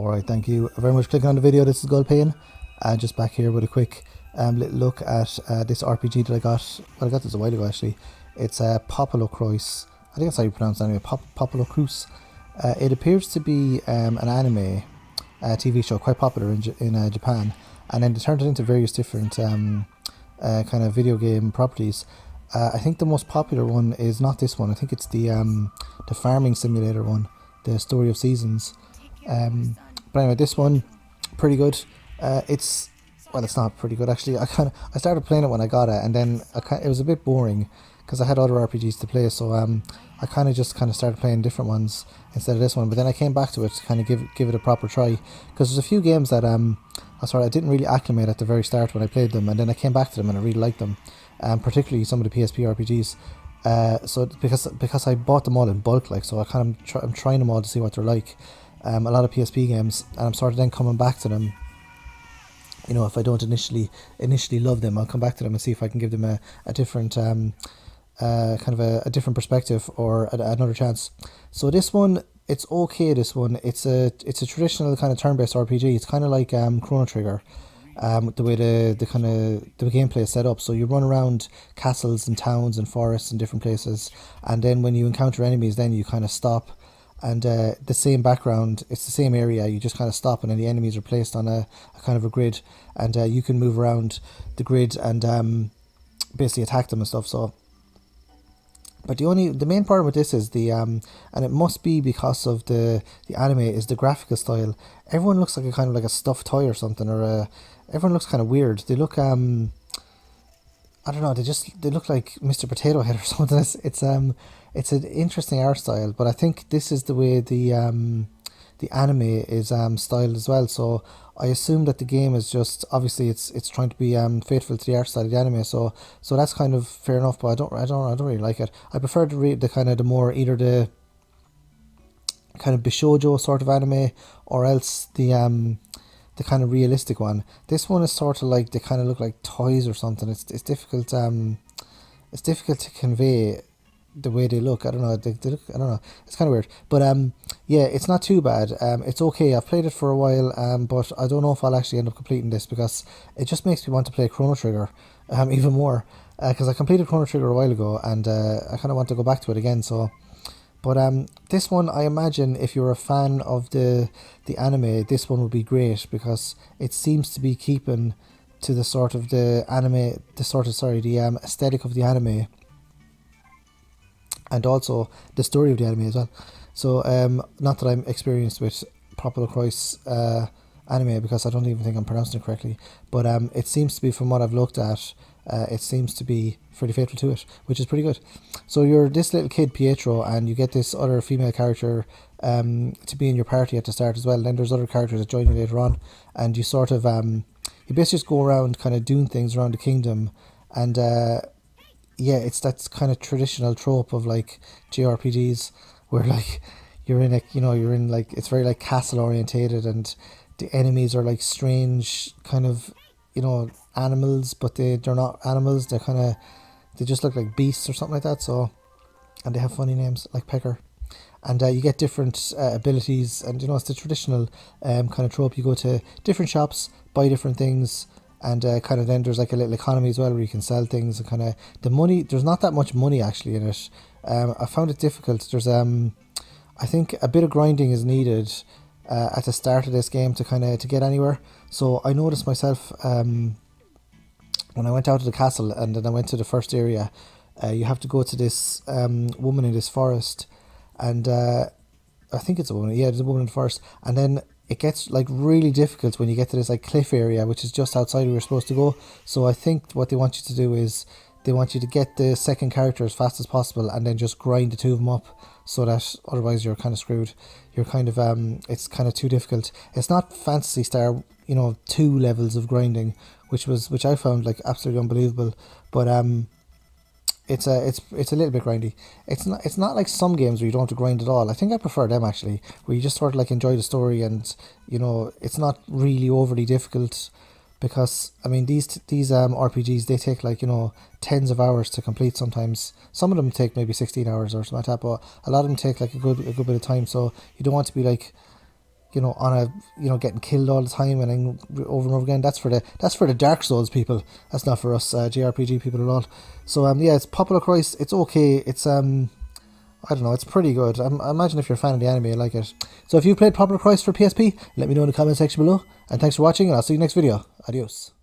Alright, thank you very much for clicking on the video. This is Gulpain. Just back here with a quick little look at this RPG that I got. Well, I got this a while ago actually. It's PopoloCrois. I think that's how you pronounce it anyway. PopoloCrois. It appears to be an anime TV show, quite popular in Japan. And then they turned it into various different kind of video game properties. I think the most popular one is not this one. I think it's the farming simulator one, the Story of Seasons. But anyway, this one, pretty good. It's not pretty good actually. I started playing it when I got it, and then it was a bit boring because I had other RPGs to play. So I kind of started playing different ones instead of this one. But then I came back to it to kind of give it a proper try, because there's a few games that I didn't really acclimate at the very start when I played them, and then I came back to them and I really liked them. Particularly some of the PSP RPGs. So because I bought them all in bulk, so I'm trying them all to see what they're like. A lot of PSP games, and I'm sort of then coming back to them. You know, if I don't initially love them, I'll come back to them and see if I can give them a different a different perspective or another chance. So this one, it's okay. This one, it's a traditional kind of turn-based RPG. It's kind of like Chrono Trigger. The way the gameplay is set up. So you run around castles and towns and forests and different places, and then when you encounter enemies, then you kind of stop, and the same background, it's the same area, you just kind of stop, and then the enemies are placed on a kind of a grid, and you can move around the grid and basically attack them and stuff. So, but the main problem with this is and it must be because of the anime, is the graphical style. Everyone looks like a kind of like a stuffed toy or something, or everyone looks kind of weird. They look I don't know, they look like Mr. Potato Head or something. It's an interesting art style, but I think this is the way the anime is styled as well. So I assume that the game is just, obviously it's trying to be faithful to the art style of the anime. So that's kind of fair enough, but I don't really like it. I prefer to read the more either the kind of bishoujo sort of anime, or else the kind of realistic one. This one is sort of like, they kind of look like toys or something. It's difficult. It's difficult to convey the way they look. I don't know. They look, I don't know. It's kind of weird. But yeah, it's not too bad. It's okay. I've played it for a while. But I don't know if I'll actually end up completing this, because it just makes me want to play Chrono Trigger even more. Because I completed Chrono Trigger a while ago, and I kind of want to go back to it again. So. But this one, I imagine if you're a fan of the anime, this one would be great, because it seems to be keeping to the sort of the aesthetic of the anime, and also the story of the anime as well. So not that I'm experienced with PopoloCrois anime, because I don't even think I'm pronouncing it correctly, but it seems to be, from what I've looked at, it seems to be fairly faithful to it, which is pretty good. So you're this little kid Pietro, and you get this other female character to be in your party at the start as well. Then there's other characters that join you later on, and you sort of you basically just go around kind of doing things around the kingdom, and yeah, it's that kind of traditional trope of like JRPGs, where like you're in it's very like castle orientated, and the enemies are like strange kind of animals, but they're not animals. They just look like beasts or something like that. So, and they have funny names like Pecker, and you get different abilities, and it's the traditional kind of trope. You go to different shops, buy different things, and kind of then there's like a little economy as well, where you can sell things, and kind of the money. There's not that much money actually in it. I found it difficult. There's I think a bit of grinding is needed at the start of this game to get anywhere. So I noticed myself when I went out of the castle, and then I went to the first area, you have to go to this woman in this forest, and I think it's a woman. Yeah, there's a woman in the forest, and then it gets like really difficult when you get to this like cliff area, which is just outside where you're supposed to go. So I think what they want you to do is they want you to get the second character as fast as possible, and then just grind the two of them up, so that otherwise you're kind of screwed. You're kind of it's kind of too difficult. It's not Phantasy Star 2 levels of grinding, which I found like absolutely unbelievable. But it's a little bit grindy. It's not like some games where you don't have to grind at all. I think I prefer them actually, where you just sort of like enjoy the story, and it's not really overly difficult. Because I mean, these RPGs, they take like tens of hours to complete. Sometimes some of them take maybe 16 hours or something like that, but a lot of them take like a good bit of time. So you don't want to be like you know, on a, you know, getting killed all the time and then over and over again. That's for the Dark Souls people. That's not for us JRPG people at all. So yeah, it's PopoloCrois. It's okay. It's I don't know, it's pretty good. I imagine if you're a fan of the anime, you like it. So if you played PopoloCrois for PSP, let me know in the comment section below. And thanks for watching, and I'll see you next video. Adios.